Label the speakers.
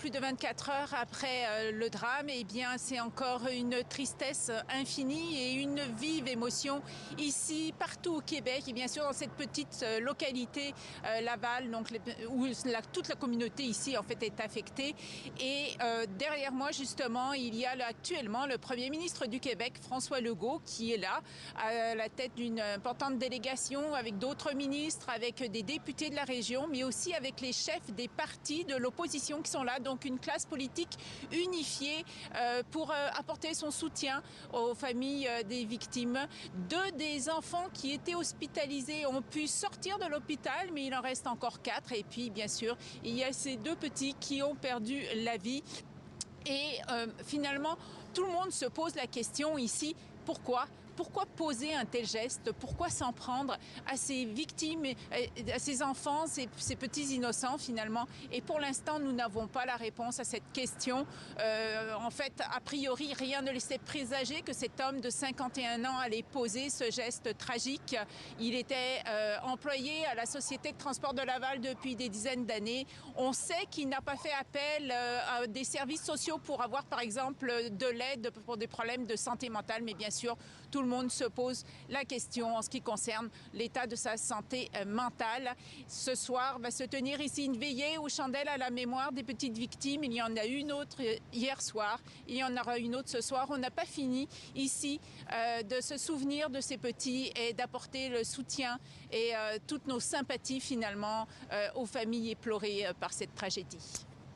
Speaker 1: plus de 24 heures après le drame, eh bien, c'est encore une tristesse infinie et une vive émotion ici, partout au Québec, et bien sûr dans cette petite localité Laval, donc, où toute la communauté ici en fait est affectée. Et derrière moi, justement, il y a actuellement le Premier ministre du Québec, François Legault, qui est là, à la tête d'une importante délégation avec d'autres ministres, avec des députés de la région, mais aussi avec les chefs des partis de l'opposition qui sont là, donc une classe politique unifiée pour apporter son soutien aux familles des victimes. Deux des enfants qui étaient hospitalisés ont pu sortir de l'hôpital, mais il en reste encore 4. Et puis, bien sûr, il y a ces 2 petits qui ont perdu la vie. Et finalement, tout le monde se pose la question ici, pourquoi ? Pourquoi poser un tel geste? Pourquoi s'en prendre à ces victimes, à ces enfants, ces petits innocents finalement? Et pour l'instant, nous n'avons pas la réponse à cette question. En fait, a priori, rien ne laissait présager que cet homme de 51 ans allait poser ce geste tragique. Il était employé à la Société de transport de Laval depuis des dizaines d'années. On sait qu'il n'a pas fait appel à des services sociaux pour avoir, par exemple, de l'aide pour des problèmes de santé mentale, mais bien sûr, tout le monde se pose la question en ce qui concerne l'état de sa santé mentale. Ce soir va se tenir ici une veillée aux chandelles à la mémoire des petites victimes. Il y en a une autre hier soir, il y en aura une autre ce soir. On n'a pas fini ici de se souvenir de ces petits et d'apporter le soutien et toutes nos sympathies finalement aux familles éplorées par cette tragédie.